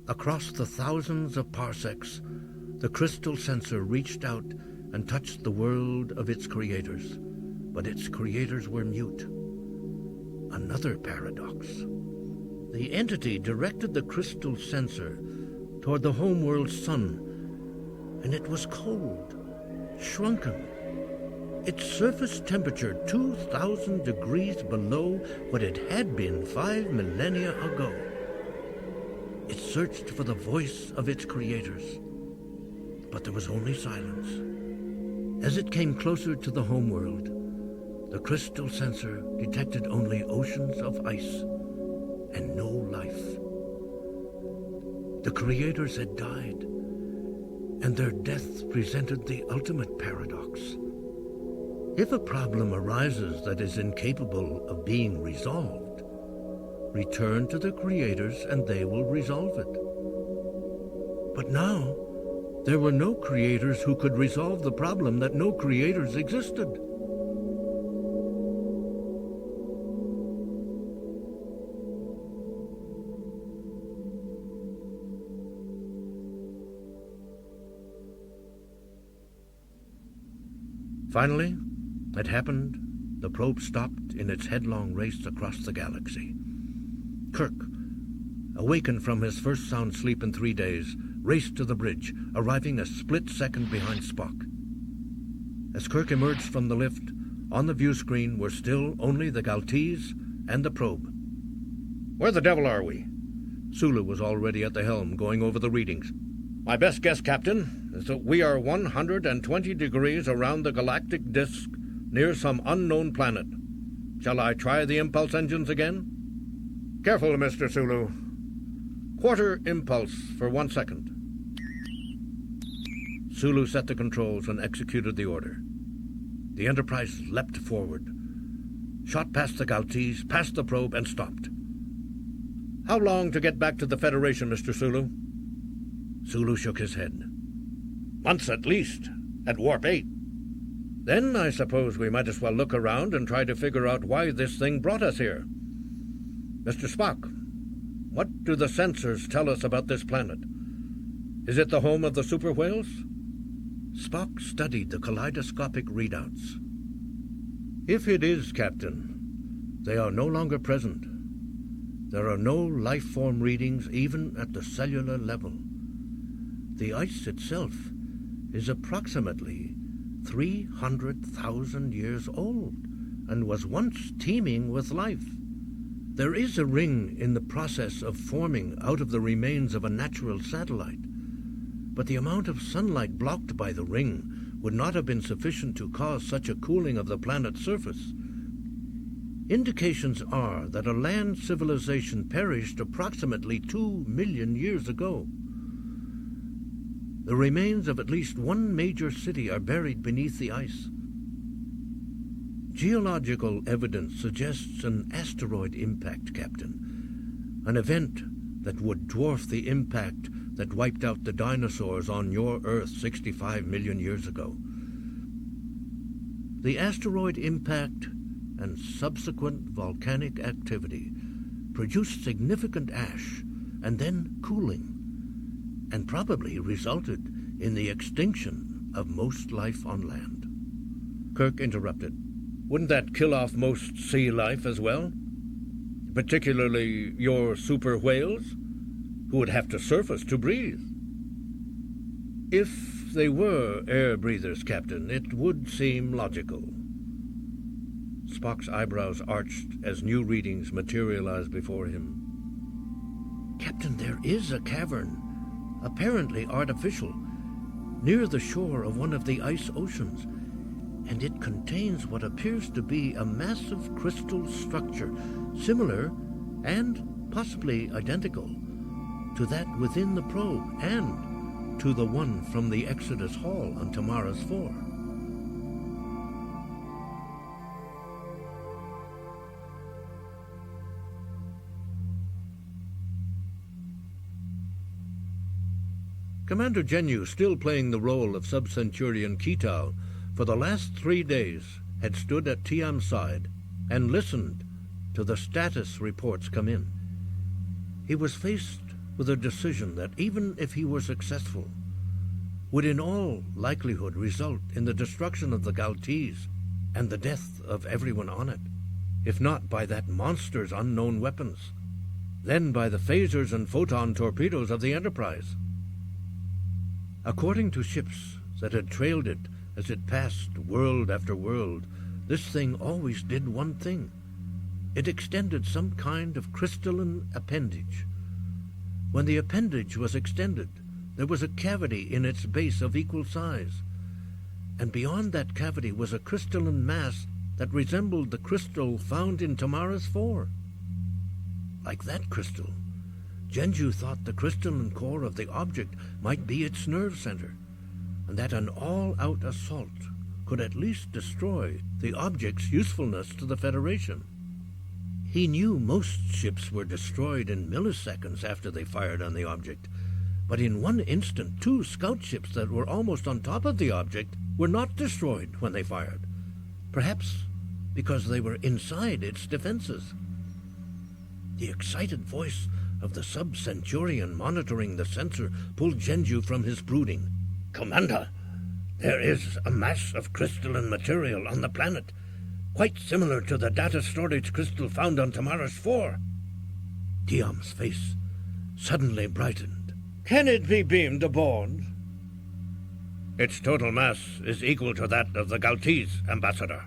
Across the thousands of parsecs, the crystal sensor reached out and touched the world of its creators, but its creators were mute. Another paradox. The entity directed the crystal sensor toward the homeworld's sun, and it was cold, shrunken, its surface temperature 2,000 degrees below what it had been 5 millennia ago. It searched for the voice of its creators, but there was only silence. As it came closer to the homeworld, the crystal sensor detected only oceans of ice and no life. The creators had died, and their death presented the ultimate paradox. If a problem arises that is incapable of being resolved, return to the creators and they will resolve it. But now, there were no creators who could resolve the problem that no creators existed. Finally, it happened. The probe stopped in its headlong race across the galaxy. Kirk, awakened from his first sound sleep in 3 days, raced to the bridge, arriving a split second behind Spock. As Kirk emerged from the lift, on the view screen were still only the Galtees and the probe. "Where the devil are we?" Sulu was already at the helm, going over the readings. "My best guess, Captain, is that we are 120 degrees around the galactic disk near some unknown planet. Shall I try the impulse engines again?" "Careful, Mr. Sulu. Quarter impulse for 1 second. Sulu set the controls and executed the order. The Enterprise leapt forward, shot past the Galtees, past the probe, and stopped. "How long to get back to the Federation, Mr. Sulu?" Sulu shook his head. "Months at least, at Warp 8. Then I suppose we might as well look around and try to figure out why this thing brought us here. Mr. Spock, what do the sensors tell us about this planet? Is it the home of the super whales?" Spock studied the kaleidoscopic readouts. "If it is, Captain, they are no longer present. There are no life form readings even at the cellular level. The ice itself is approximately 300,000 years old and was once teeming with life. There is a ring in the process of forming out of the remains of a natural satellite, but the amount of sunlight blocked by the ring would not have been sufficient to cause such a cooling of the planet's surface. Indications are that a land civilization perished approximately 2 million years ago. The remains of at least one major city are buried beneath the ice. Geological evidence suggests an asteroid impact, Captain, an event that would dwarf the impact that wiped out the dinosaurs on your Earth 65 million years ago. The asteroid impact and subsequent volcanic activity produced significant ash and then cooling, and probably resulted in the extinction of most life on land." Kirk interrupted. "Wouldn't that kill off most sea life as well? Particularly your super whales, who would have to surface to breathe?" "If they were air breathers, Captain, it would seem logical." Spock's eyebrows arched as new readings materialized before him. "Captain, there is a cavern, apparently artificial, near the shore of one of the ice oceans, and it contains what appears to be a massive crystal structure, similar and possibly identical to that within the probe and to the one from the Exodus Hall on Tamara's 4. Commander Genu, still playing the role of Sub-Centurion Ketal, for the last 3 days had stood at Tiam's side and listened to the status reports come in. He was faced with a decision that, even if he were successful, would in all likelihood result in the destruction of the Galtees and the death of everyone on it, if not by that monster's unknown weapons, then by the phasers and photon torpedoes of the Enterprise. According to ships that had trailed it as it passed world after world, this thing always did one thing. It extended some kind of crystalline appendage. When the appendage was extended, there was a cavity in its base of equal size, and beyond that cavity was a crystalline mass that resembled the crystal found in Tamara's 4. Like that crystal, Genju thought the crystalline core of the object might be its nerve center, and that an all-out assault could at least destroy the object's usefulness to the Federation. He knew most ships were destroyed in milliseconds after they fired on the object, but in one instant 2 scout ships that were almost on top of the object were not destroyed when they fired, perhaps because they were inside its defenses. The excited voice of the sub-Centurion monitoring the sensor pulled Genju from his brooding. "Commander, there is a mass of crystalline material on the planet, quite similar to the data storage crystal found on Tamara's 4. Tiam's face suddenly brightened. "Can it be beamed aboard?" "Its total mass is equal to that of the Galtees, Ambassador."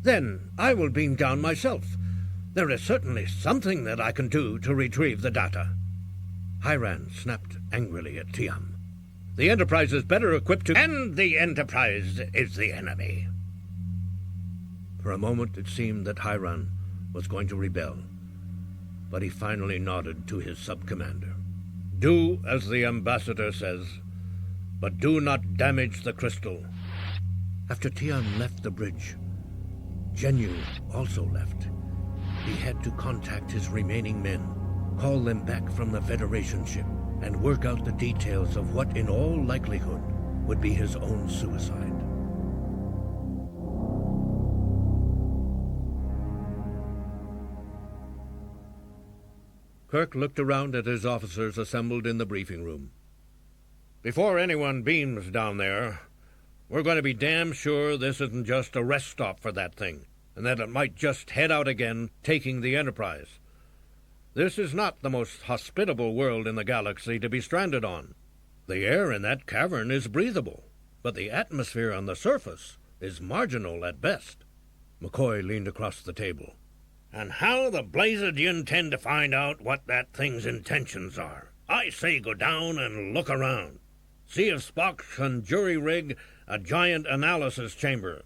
"Then I will beam down myself. There is certainly something that I can do to retrieve the data." Hiran snapped angrily at Tiam. "The Enterprise is better equipped to—" "And the Enterprise is the enemy." For a moment it seemed that Hiran was going to rebel, but he finally nodded to his sub-commander. "Do as the Ambassador says, but do not damage the crystal." After Tiam left the bridge, Genju also left. He had to contact his remaining men, call them back from the Federation ship, and work out the details of what in all likelihood would be his own suicide. Kirk looked around at his officers assembled in the briefing room. "Before anyone beams down there, we're going to be damn sure this isn't just a rest stop for that thing, and that it might just head out again, taking the Enterprise. This is not the most hospitable world in the galaxy to be stranded on. The air in that cavern is breathable, but the atmosphere on the surface is marginal at best." McCoy leaned across the table. "And how the blazer do you intend to find out what that thing's intentions are? I say go down and look around. See if Spock can jury-rig a giant analysis chamber,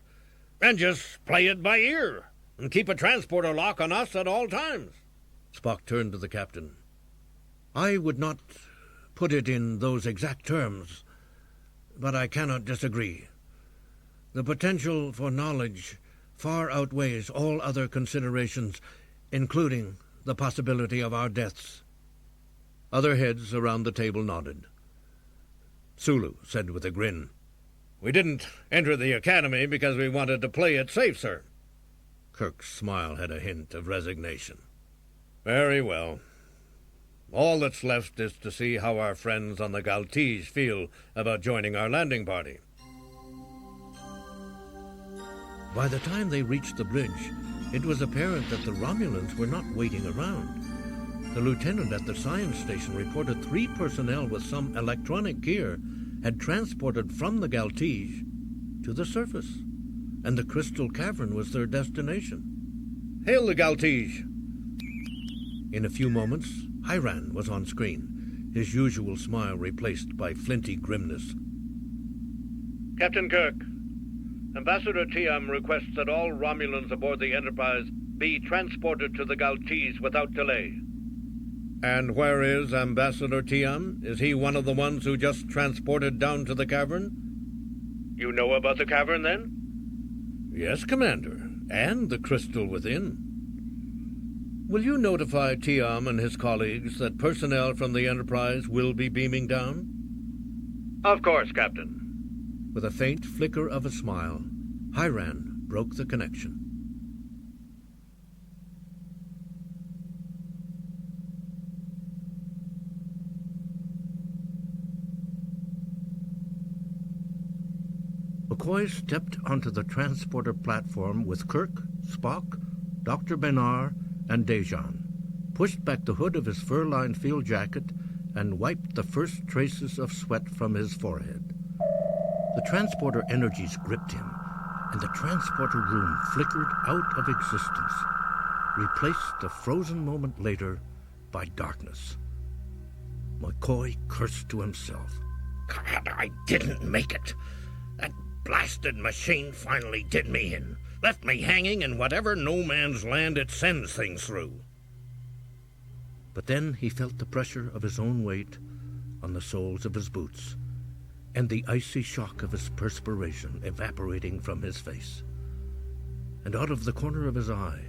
and just play it by ear, and keep a transporter lock on us at all times." Spock turned to the captain. "I would not put it in those exact terms, but I cannot disagree. The potential for knowledge far outweighs all other considerations, including the possibility of our deaths." Other heads around the table nodded. Sulu said with a grin, "We didn't enter the academy because we wanted to play it safe, sir." Kirk's smile had a hint of resignation. "Very well. All that's left is to see how our friends on the Galtees feel about joining our landing party." By the time they reached the bridge, it was apparent that the Romulans were not waiting around. The lieutenant at the science station reported 3 personnel with some electronic gear had transported from the Galtees to the surface, and the crystal cavern was their destination. "Hail the Galtees!" In a few moments, Hiran was on screen, his usual smile replaced by flinty grimness. "Captain Kirk, Ambassador Tiam requests that all Romulans aboard the Enterprise be transported to the Galtees without delay." "And where is Ambassador Tiam? Is he one of the ones who just transported down to the cavern?" "You know about the cavern, then?" "Yes, Commander, and the crystal within." "Will you notify Tiam and his colleagues that personnel from the Enterprise will be beaming down?" "Of course, Captain." With a faint flicker of a smile, Hiran broke the connection. McCoy stepped onto the transporter platform with Kirk, Spock, Dr. Bernard, and Dejan, pushed back the hood of his fur-lined field jacket, and wiped the first traces of sweat from his forehead. The transporter energies gripped him, and the transporter room flickered out of existence, replaced a frozen moment later by darkness. McCoy cursed to himself. God, I didn't make it. That blasted machine finally did me in, left me hanging in whatever no-man's land it sends things through. But then he felt the pressure of his own weight on the soles of his boots, and the icy shock of his perspiration evaporating from his face. And out of the corner of his eye,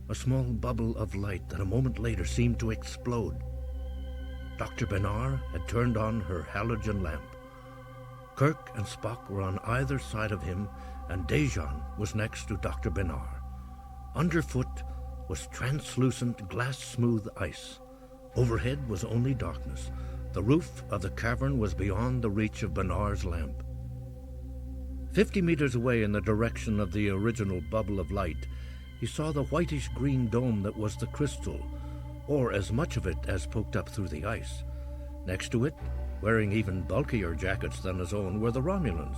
a small bubble of light that a moment later seemed to explode. Dr. Bernard had turned on her halogen lamp. Kirk and Spock were on either side of him, and Dejan was next to Dr. Bernard. Underfoot was translucent, glass-smooth ice. Overhead was only darkness. The roof of the cavern was beyond the reach of Bernard's lamp. 50 meters away in the direction of the original bubble of light, he saw the whitish-green dome that was the crystal, or as much of it as poked up through the ice. Next to it, wearing even bulkier jackets than his own, were the Romulans.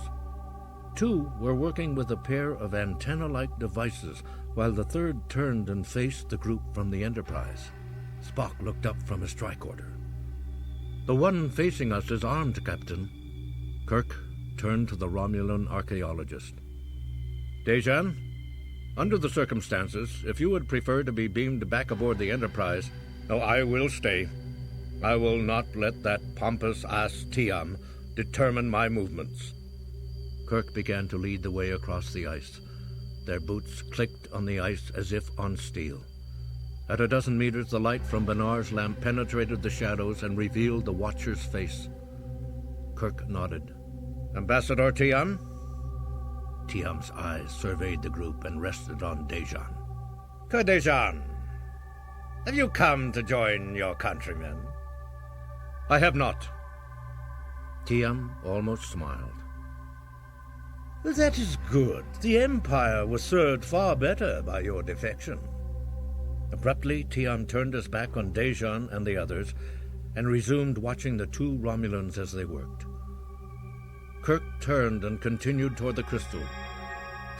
Two were working with a pair of antenna-like devices, while the third turned and faced the group from the Enterprise. Spock looked up from his tricorder. "The one facing us is armed, Captain." Kirk turned to the Romulan archaeologist. "Dejan, under the circumstances, if you would prefer to be beamed back aboard the Enterprise..." "No, I will stay. I will not let that pompous-ass Tiam determine my movements." Kirk began to lead the way across the ice. Their boots clicked on the ice as if on steel. At a dozen meters, the light from Bernard's lamp penetrated the shadows and revealed the Watcher's face. Kirk nodded. "Ambassador Tiam?" Tiam's eyes surveyed the group and rested on Dejan. "Dejan, have you come to join your countrymen?" "I have not." Tiam almost smiled. "That is good. The Empire was served far better by your defection." Abruptly, Tiam turned his back on Dejan and the others and resumed watching the two Romulans as they worked. Kirk turned and continued toward the crystal.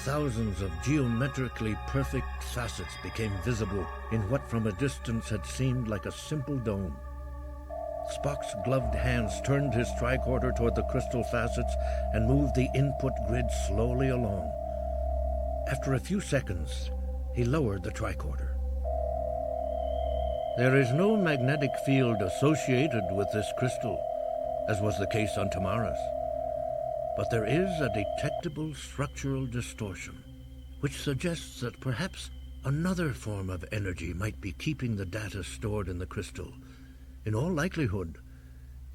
Thousands of geometrically perfect facets became visible in what from a distance had seemed like a simple dome. Spock's gloved hands turned his tricorder toward the crystal facets and moved the input grid slowly along. After a few seconds, he lowered the tricorder. "There is no magnetic field associated with this crystal, as was the case on Tamaris. But there is a detectable structural distortion, which suggests that perhaps another form of energy might be keeping the data stored in the crystal. In all likelihood,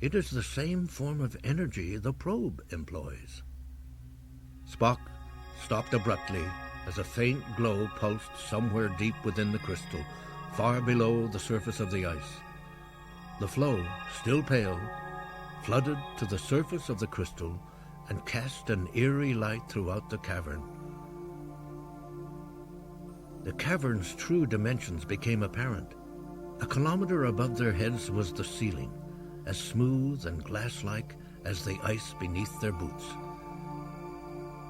it is the same form of energy the probe employs." Spock stopped abruptly as a faint glow pulsed somewhere deep within the crystal, far below the surface of the ice. The flow, still pale, flooded to the surface of the crystal and cast an eerie light throughout the cavern. The cavern's true dimensions became apparent. A kilometer above their heads was the ceiling, as smooth and glass-like as the ice beneath their boots.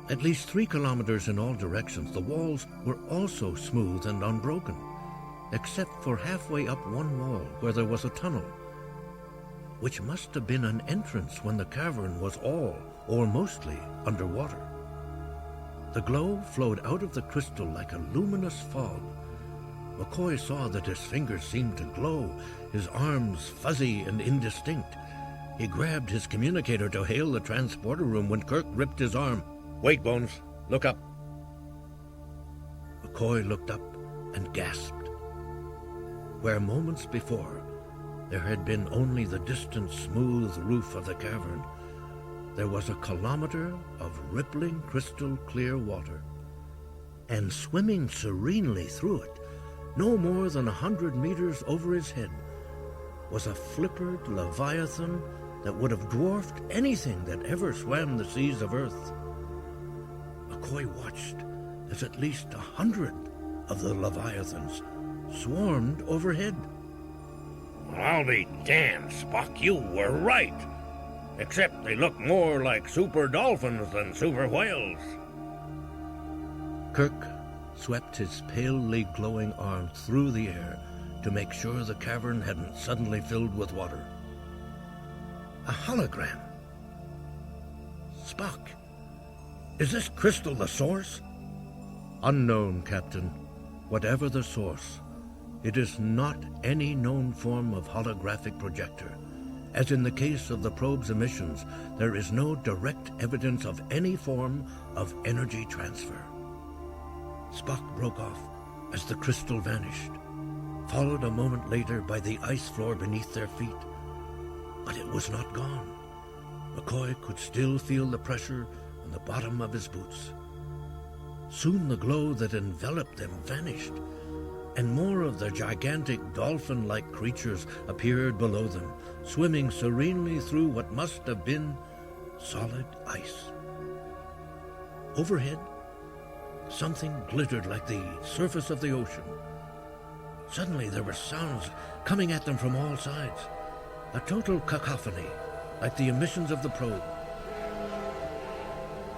At least 3 kilometers in all directions, the walls were also smooth and unbroken, except for halfway up one wall where there was a tunnel, which must have been an entrance when the cavern was all, or mostly, underwater. The glow flowed out of the crystal like a luminous fog. McCoy saw that his fingers seemed to glow, his arms fuzzy and indistinct. He grabbed his communicator to hail the transporter room when Kirk gripped his arm. "Wait, Bones. Look up." McCoy looked up and gasped. Where moments before there had been only the distant smooth roof of the cavern, there was a kilometer of rippling crystal-clear water. And swimming serenely through it, no more than 100 meters over his head, was a flippered leviathan that would have dwarfed anything that ever swam the seas of Earth. McCoy watched as at least 100 of the Leviathans swarmed overhead. I'll be damned, Spock, you were right. Except they look more like super dolphins than super whales. Kirk swept his palely glowing arm through the air to make sure the cavern hadn't suddenly filled with water. A hologram. Spock, is this crystal the source? Unknown, Captain. Whatever the source, it is not any known form of holographic projector. As in the case of the probe's emissions, there is no direct evidence of any form of energy transfer. Spock broke off as the crystal vanished, followed a moment later by the ice floor beneath their feet. But it was not gone. McCoy could still feel the pressure on the bottom of his boots. Soon the glow that enveloped them vanished, and more of the gigantic dolphin-like creatures appeared below them, swimming serenely through what must have been solid ice. Overhead, something glittered like the surface of the ocean. Suddenly there were sounds coming at them from all sides, a total cacophony, like the emissions of the probe.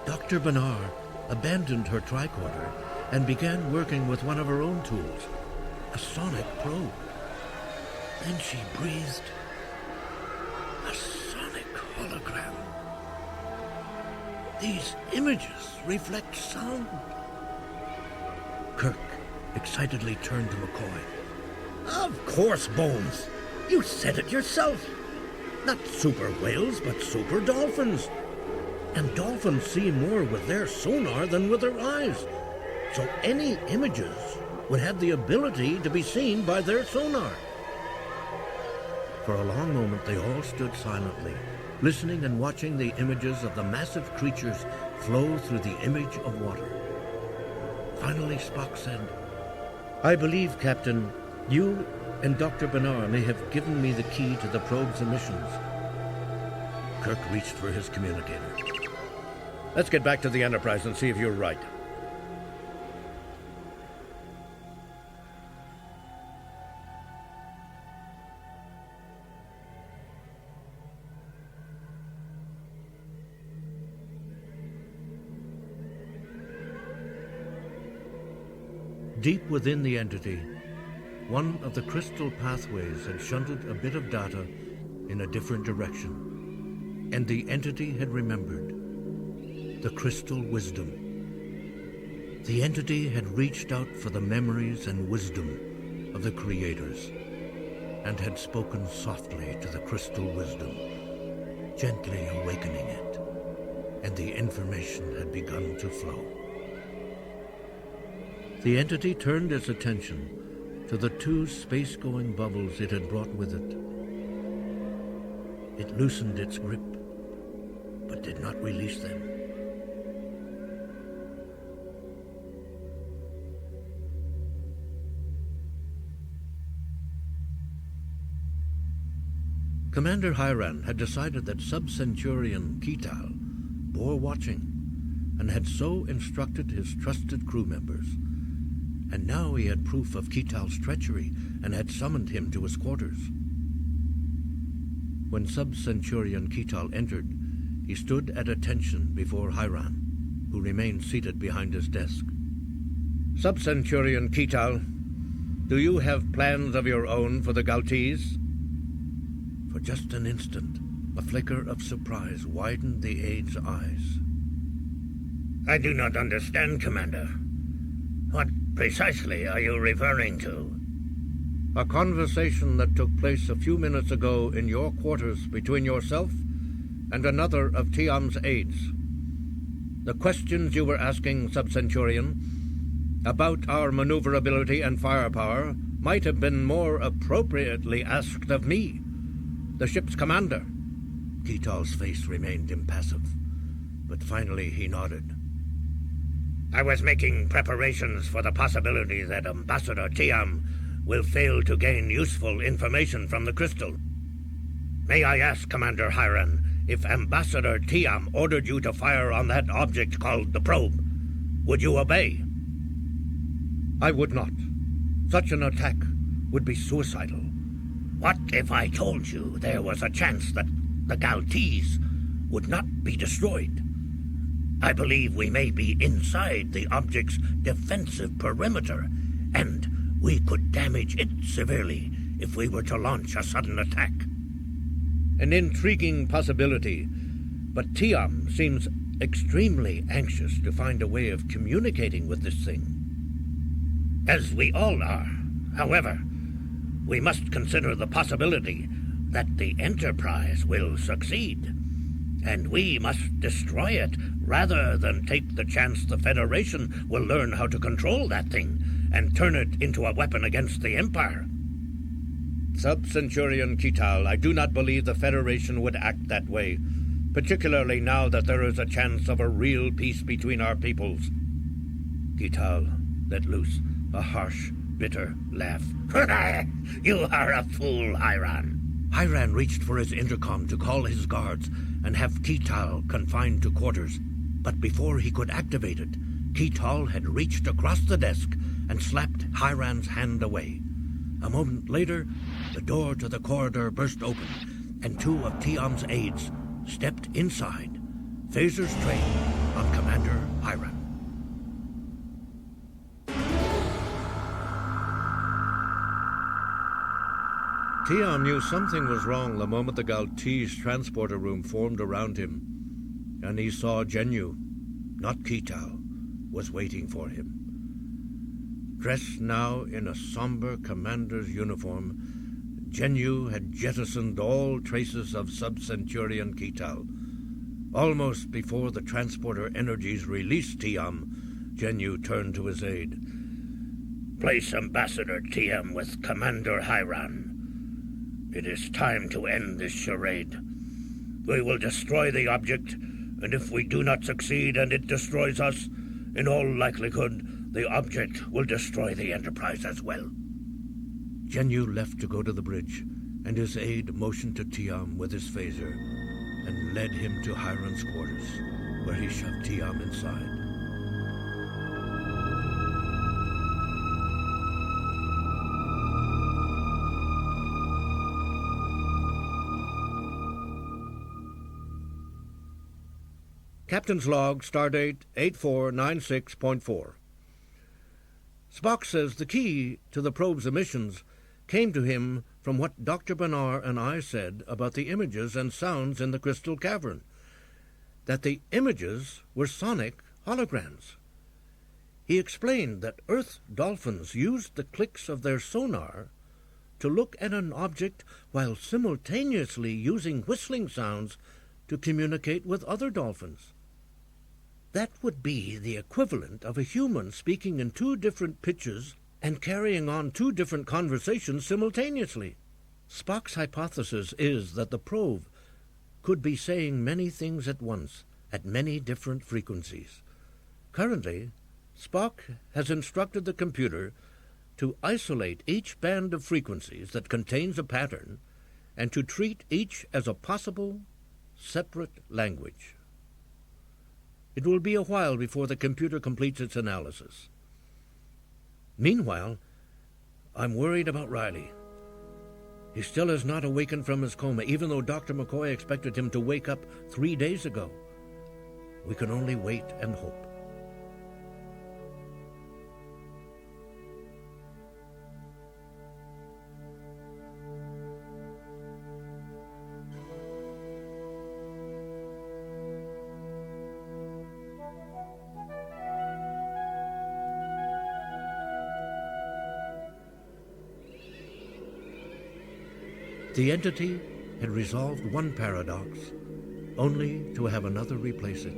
Dr. Bernard abandoned her tricorder and began working with one of her own tools, a sonic probe. Then she breathed, a sonic hologram. These images reflect sound. Kirk excitedly turned to McCoy. Of course, Bones. You said it yourself. Not super whales, but super dolphins. And dolphins see more with their sonar than with their eyes. So any images would have the ability to be seen by their sonar. For a long moment, they all stood silently, listening and watching the images of the massive creatures flow through the image of water. Finally, Spock said, I believe, Captain, you and Dr. Bernard may have given me the key to the probe's emissions. Kirk reached for his communicator. Let's get back to the Enterprise and see if you're right. Deep within the entity, one of the crystal pathways had shunted a bit of data in a different direction, and the entity had remembered. The crystal wisdom. The entity had reached out for the memories and wisdom of the creators, and had spoken softly to the crystal wisdom, gently awakening it, and the information had begun to flow. The entity turned its attention to the two space-going bubbles it had brought with it. It loosened its grip, but did not release them. Commander Hiran had decided that Sub-Centurion Ketal bore watching, and had so instructed his trusted crew members. And now he had proof of Ketal's treachery and had summoned him to his quarters. When Sub-Centurion Ketal entered, he stood at attention before Hiran, who remained seated behind his desk. Sub-Centurion Ketal, do you have plans of your own for the Galtees? For just an instant, a flicker of surprise widened the aide's eyes. I do not understand, Commander. What precisely are you referring to? A conversation that took place a few minutes ago in your quarters between yourself and another of Tiam's aides. The questions you were asking, Sub-Centurion, about our maneuverability and firepower might have been more appropriately asked of me, the ship's commander. Ketal's face remained impassive, but finally he nodded. I was making preparations for the possibility that Ambassador Tiam will fail to gain useful information from the crystal. May I ask, Commander Hiran, if Ambassador Tiam ordered you to fire on that object called the probe? would you obey? I would not. Such an attack would be suicidal. What if I told you there was a chance that the Galtees would not be destroyed? I believe we may be inside the object's defensive perimeter, and we could damage it severely if we were to launch a sudden attack. An intriguing possibility, but Tiam seems extremely anxious to find a way of communicating with this thing. As we all are. However, we must consider the possibility that the Enterprise will succeed, and we must destroy it rather than take the chance the Federation will learn how to control that thing and turn it into a weapon against the Empire. Sub-Centurion Kital, I do not believe the Federation would act that way, particularly now that there is a chance of a real peace between our peoples. Kital let loose a harsh, bitter laugh. You are a fool, Hyran. Hyran reached for his intercom to call his guards and have Kital confined to quarters. But before he could activate it, Kital had reached across the desk and slapped Hyran's hand away. A moment later, the door to the corridor burst open, and two of Tiam's aides stepped inside, phasers trained on Commander Hyran. Tiam knew something was wrong the moment the Galtees transporter room formed around him, and he saw Genu, not Kital, was waiting for him. Dressed now in a somber commander's uniform, Genu had jettisoned all traces of Sub-Centurion Kital. Almost before the transporter energies released Tiam, Genu turned to his aide. Place Ambassador Tiam with Commander Hyran. It is time to end this charade. We will destroy the object, and if we do not succeed and it destroys us, in all likelihood, the object will destroy the Enterprise as well. Genu left to go to the bridge, and his aide motioned to Tiam with his phaser and led him to Hyran's quarters, where he shoved Tiam inside. Captain's log, stardate 8496.4. Spock says the key to the probe's emissions came to him from what Dr. Bernard and I said about the images and sounds in the crystal cavern, that the images were sonic holograms. He explained that Earth dolphins used the clicks of their sonar to look at an object while simultaneously using whistling sounds to communicate with other dolphins. That would be the equivalent of a human speaking in two different pitches and carrying on two different conversations simultaneously. Spock's hypothesis is that the probe could be saying many things at once, at many different frequencies. Currently, Spock has instructed the computer to isolate each band of frequencies that contains a pattern and to treat each as a possible separate language. It will be a while before the computer completes its analysis. Meanwhile, I'm worried about Riley. He still has not awakened from his coma, even though Dr. McCoy expected him to wake up 3 days ago. We can only wait and hope. The entity had resolved one paradox, only to have another replace it.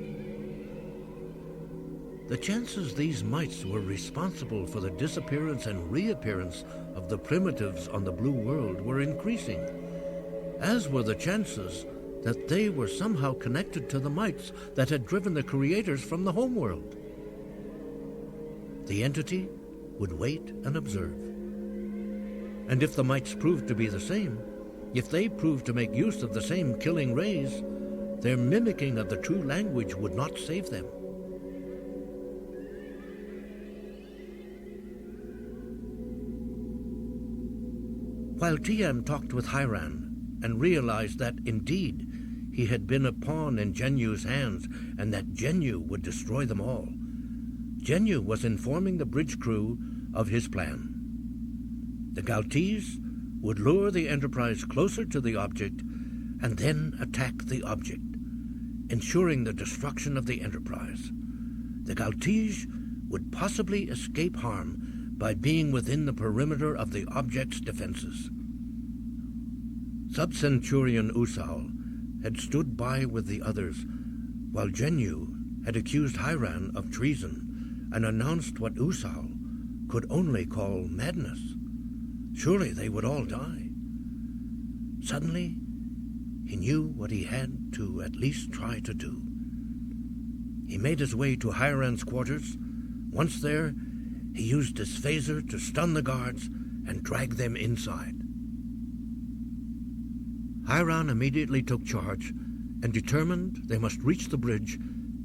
The chances these mites were responsible for the disappearance and reappearance of the primitives on the Blue World were increasing, as were the chances that they were somehow connected to the mites that had driven the creators from the homeworld. The entity would wait and observe. And if the mites proved to be the same, if they proved to make use of the same killing rays, their mimicking of the true language would not save them. While Tiam talked with Hiran and realized that, indeed, he had been a pawn in Genyu's hands and that Genyu would destroy them all, Genyu was informing the bridge crew of his plan. The Galtees would lure the Enterprise closer to the object and then attack the object, ensuring the destruction of the Enterprise. The Galtees would possibly escape harm by being within the perimeter of the object's defenses. Sub-Centurion Usal had stood by with the others, while Genyu had accused Hiran of treason and announced what Usal could only call madness. Surely they would all die. Suddenly, he knew what he had to at least try to do. He made his way to Hiran's quarters. Once there, he used his phaser to stun the guards and drag them inside. Hiran immediately took charge and determined they must reach the bridge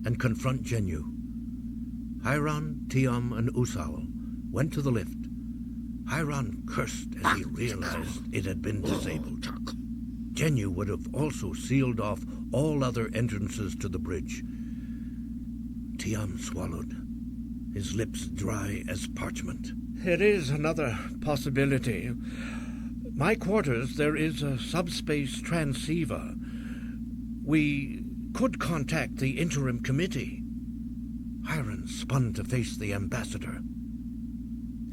and confront Genyu. Hiran, Tiam, and Usal went to the lift. Hiran cursed as he realized it had been disabled. Genyu would have also sealed off all other entrances to the bridge. Tiam swallowed, his lips dry as parchment. It is another possibility. My quarters, there is a subspace transceiver. We could contact the interim committee. Hiran spun to face the ambassador.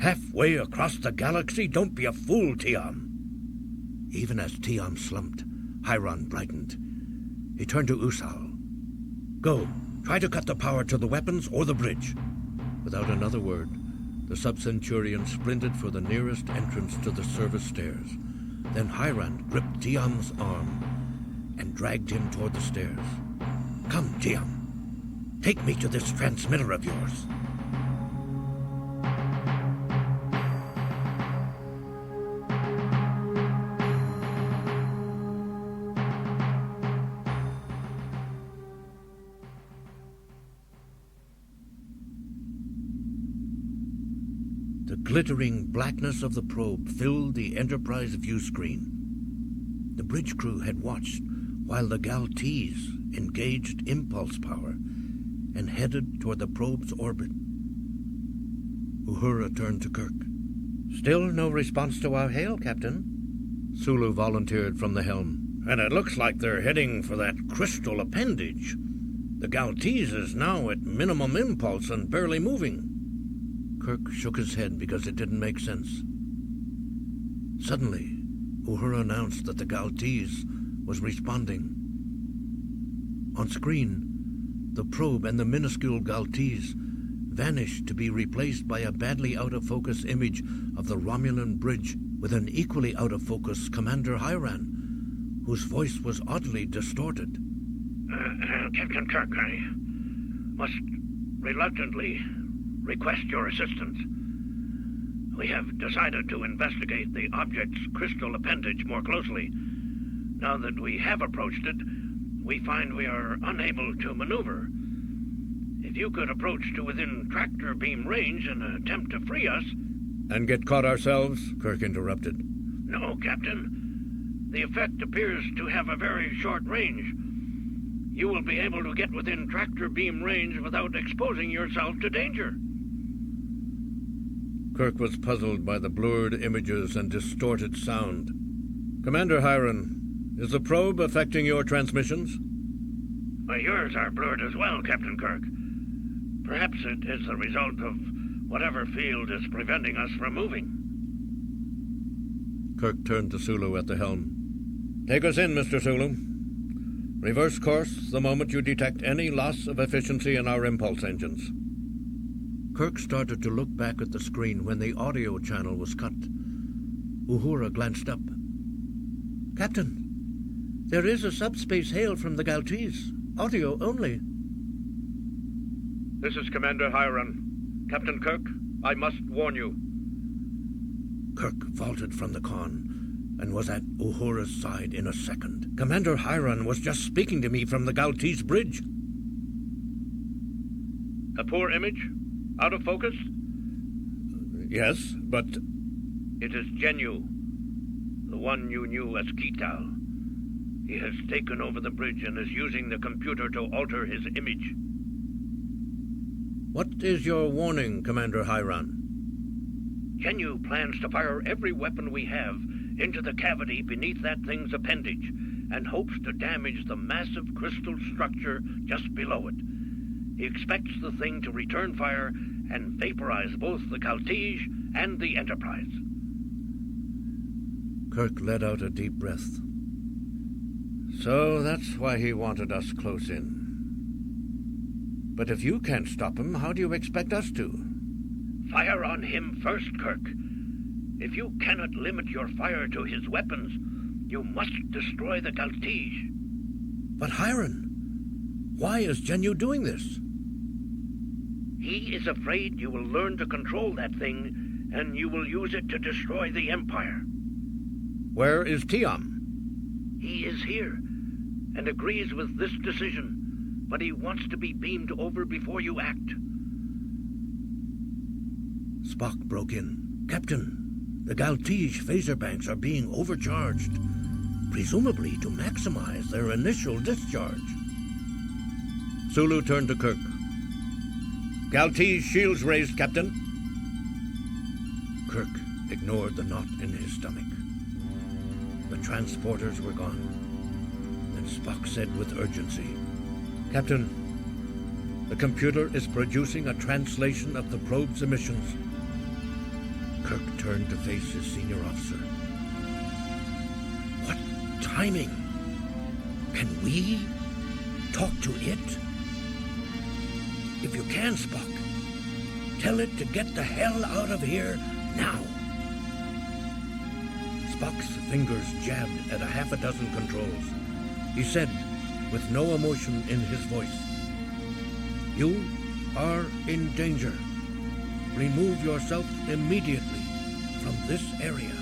Halfway across the galaxy? Don't be a fool, Tiam. Even as Tiam slumped, Hiran brightened. He turned to Usal. Go, try to cut the power to the weapons or the bridge. Without another word, the sub-centurion sprinted for the nearest entrance to the service stairs. Then Hiran gripped Tiam's arm and dragged him toward the stairs. Come, Tiam. Take me to this transmitter of yours. The glittering blackness of the probe filled the Enterprise view screen. The bridge crew had watched while the Galtees engaged impulse power and headed toward the probe's orbit. Uhura turned to Kirk. Still no response to our hail, Captain. Sulu volunteered from the helm. And it looks like they're heading for that crystal appendage. The Galtees is now at minimum impulse and barely moving. Kirk shook his head because it didn't make sense. Suddenly, Uhura announced that the Galtees was responding. On screen, the probe and the minuscule Galtees vanished to be replaced by a badly out-of-focus image of the Romulan bridge with an equally out-of-focus Commander Hiran, whose voice was oddly distorted. Captain Kirk, I must reluctantly request your assistance. We have decided to investigate the object's crystal appendage more closely. Now that we have approached it, we find we are unable to maneuver. If you could approach to within tractor beam range and attempt to free us... And get caught ourselves? Kirk interrupted. No, Captain. The effect appears to have a very short range. You will be able to get within tractor beam range without exposing yourself to danger. Kirk was puzzled by the blurred images and distorted sound. Commander Hiran, is the probe affecting your transmissions? Yours are blurred as well, Captain Kirk. Perhaps it is the result of whatever field is preventing us from moving. Kirk turned to Sulu at the helm. Take us in, Mr. Sulu. Reverse course the moment you detect any loss of efficiency in our impulse engines. Kirk started to look back at the screen when the audio channel was cut. Uhura glanced up. Captain, there is a subspace hail from the Galtees. Audio only. This is Commander Hiran. Captain Kirk, I must warn you. Kirk vaulted from the con and was at Uhura's side in a second. Commander Hiran was just speaking to me from the Galtees bridge. A poor image? Out of focus? Yes, but... It is Genyu. The one you knew as Kital. He has taken over the bridge and is using the computer to alter his image. What is your warning, Commander Hyran? Genyu plans to fire every weapon we have into the cavity beneath that thing's appendage and hopes to damage the massive crystal structure just below it. He expects the thing to return fire and vaporize both the Kaltige and the Enterprise. Kirk let out a deep breath. So that's why he wanted us close in. But if you can't stop him, how do you expect us to? Fire on him first, Kirk. If you cannot limit your fire to his weapons, you must destroy the Kaltige. But Hyran, why is Genyu doing this? He is afraid you will learn to control that thing, and you will use it to destroy the Empire. Where is Tiam? He is here, and agrees with this decision, but he wants to be beamed over before you act. Spock broke in. Captain, the Galtige phaser banks are being overcharged, presumably to maximize their initial discharge. Sulu turned to Kirk. Galtige shields raised, Captain. Kirk ignored the knot in his stomach. The transporters were gone, and Spock said with urgency, Captain, the computer is producing a translation of the probe's emissions. Kirk turned to face his senior officer. What timing? Can we talk to it? If you can, Spock, tell it to get the hell out of here now. Spock's fingers jabbed at a half a dozen controls. He said, with no emotion in his voice, You are in danger. Remove yourself immediately from this area.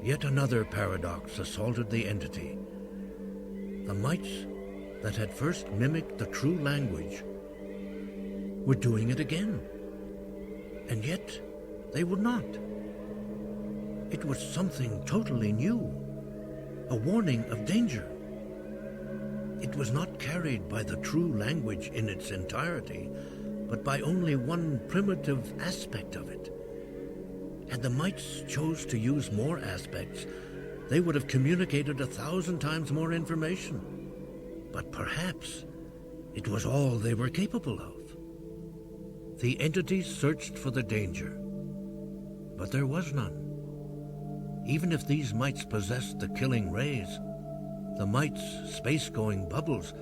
Yet another paradox assaulted the entity. The mites that had first mimicked the true language were doing it again. And yet they would not. It was something totally new, a warning of danger. It was not carried by the true language in its entirety, but by only one primitive aspect of it. Had the mites chose to use more aspects, they would have communicated 1,000 times more information. But perhaps it was all they were capable of. The entities searched for the danger, but there was none. Even if these mites possessed the killing rays, the mites' space-going bubbles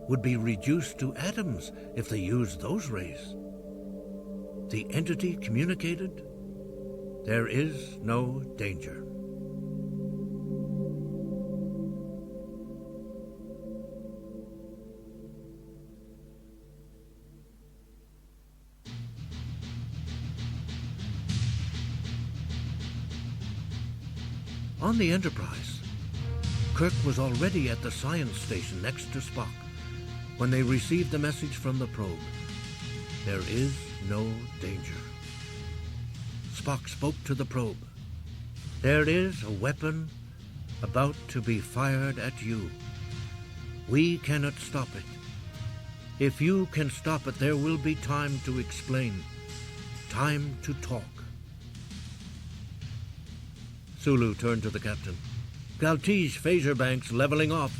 would be reduced to atoms if they used those rays. The entity communicated, there is no danger. On the Enterprise, Kirk was already at the science station next to Spock when they received the message from the probe. There is no danger. Spock spoke to the probe. There is a weapon about to be fired at you. We cannot stop it. If you can stop it, there will be time to explain, time to talk. Sulu turned to the captain. Galtige phaser banks leveling off.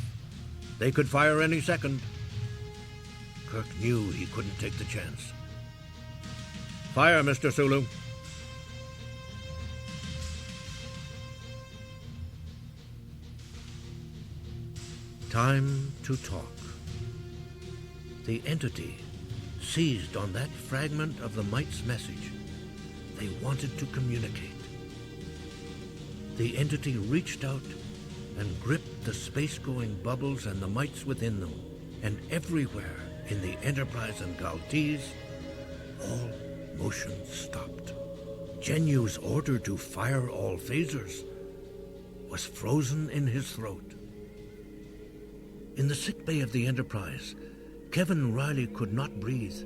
They could fire any second. Kirk knew he couldn't take the chance. Fire, Mr. Sulu. Time to talk. The entity seized on that fragment of the mite's message. They wanted to communicate. The entity reached out and gripped the space-going bubbles and the mites within them, and everywhere in the Enterprise and Galtese, all motion stopped. Genu's order to fire all phasers was frozen in his throat. In the sickbay of the Enterprise, Kevin Riley could not breathe,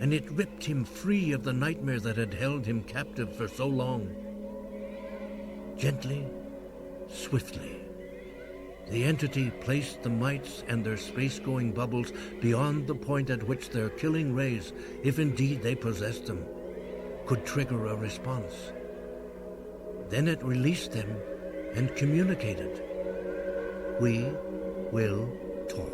and it ripped him free of the nightmare that had held him captive for so long. Gently, swiftly, the entity placed the mites and their space-going bubbles beyond the point at which their killing rays, if indeed they possessed them, could trigger a response. Then it released them and communicated. We will talk.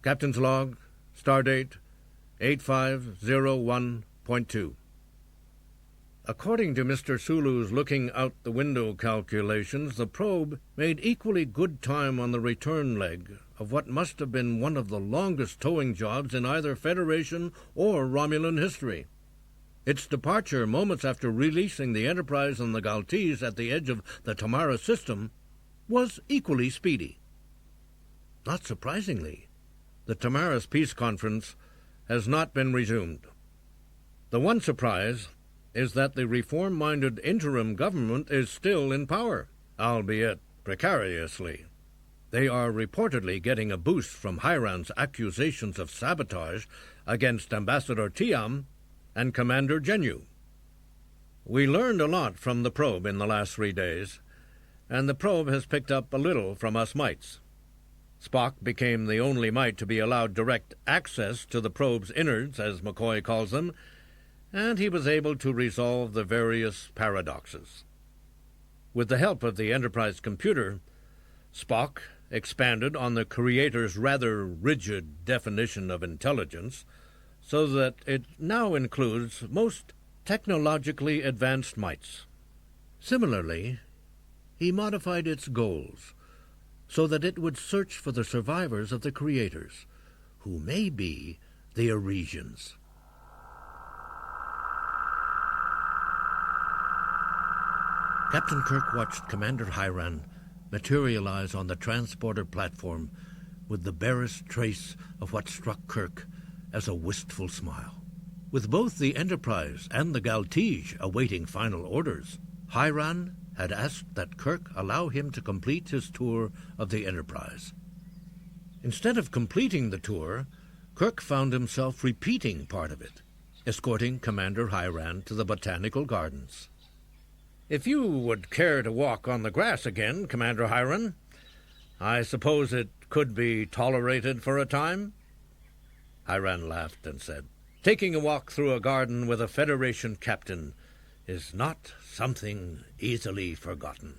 Captain's log, stardate 8501.2. According to Mr. Sulu's looking-out-the-window calculations, the probe made equally good time on the return leg of what must have been one of the longest towing jobs in either Federation or Romulan history. Its departure moments after releasing the Enterprise and the Galtees at the edge of the Tamara system was equally speedy. Not surprisingly, the Tamara's peace conference has not been resumed. The one surprise is that the reform-minded interim government is still in power, albeit precariously. They are reportedly getting a boost from Hiran's accusations of sabotage against Ambassador Tiam and Commander Genu. We learned a lot from the probe in the last 3 days, and the probe has picked up a little from us mites. Spock became the only mite to be allowed direct access to the probe's innards, as McCoy calls them, and he was able to resolve the various paradoxes. With the help of the Enterprise computer, Spock expanded on the Creator's rather rigid definition of intelligence so that it now includes most technologically advanced mites. Similarly, he modified its goals so that it would search for the survivors of the Creators, who may be the Arisians. Captain Kirk watched Commander Hiran materialize on the transporter platform with the barest trace of what struck Kirk as a wistful smile. With both the Enterprise and the Galtige awaiting final orders, Hiran had asked that Kirk allow him to complete his tour of the Enterprise. Instead of completing the tour, Kirk found himself repeating part of it, escorting Commander Hiran to the Botanical Gardens. If you would care to walk on the grass again, Commander Hiran, I suppose it could be tolerated for a time? Hiran laughed and said, "Taking a walk through a garden with a Federation captain is not something easily forgotten."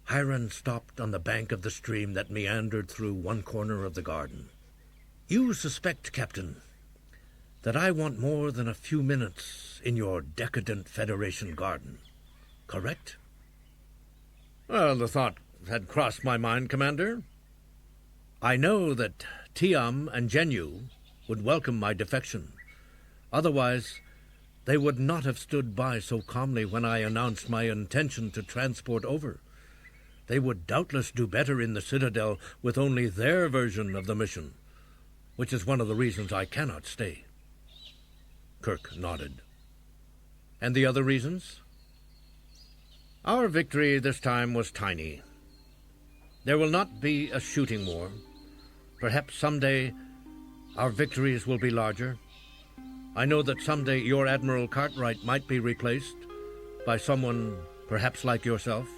Hiran stopped on the bank of the stream that meandered through one corner of the garden. "You suspect, Captain, that I want more than a few minutes in your decadent Federation garden, correct?" Well, the thought had crossed my mind, Commander. I know that Tiam and Genu would welcome my defection. Otherwise, they would not have stood by so calmly when I announced my intention to transport over. They would doubtless do better in the Citadel with only their version of the mission, which is one of the reasons I cannot stay. Kirk nodded. And the other reasons? Our victory this time was tiny. There will not be a shooting war. Perhaps someday our victories will be larger. I know that someday your Admiral Cartwright might be replaced by someone perhaps like yourself,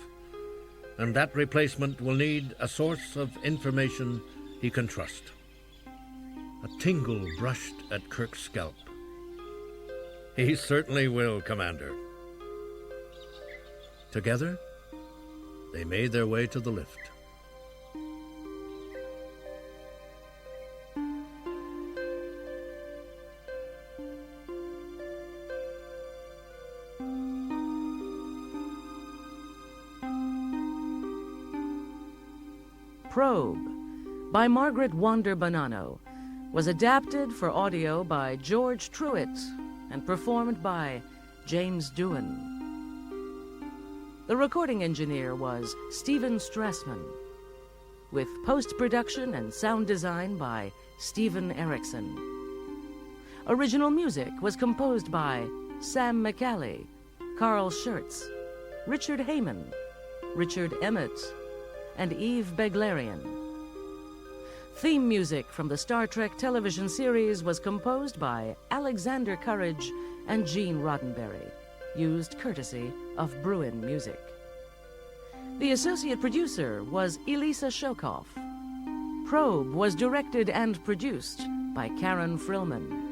and that replacement will need a source of information he can trust. A tingle brushed at Kirk's scalp. He certainly will, Commander. Together, they made their way to the lift. Probe by Margaret Wander Bonanno was adapted for audio by George Truitt and performed by James Doohan. The recording engineer was Stephen Strassman, with post-production and sound design by Stephen Erickson. Original music was composed by Sam McCallie, Carl Schurtz, Richard Heyman, Richard Emmett, and Eve Beglarian. Theme music from the Star Trek television series was composed by Alexander Courage and Gene Roddenberry, used courtesy of Bruin Music. The associate producer was Elisa Shokoff. Probe was directed and produced by Karen Frillman.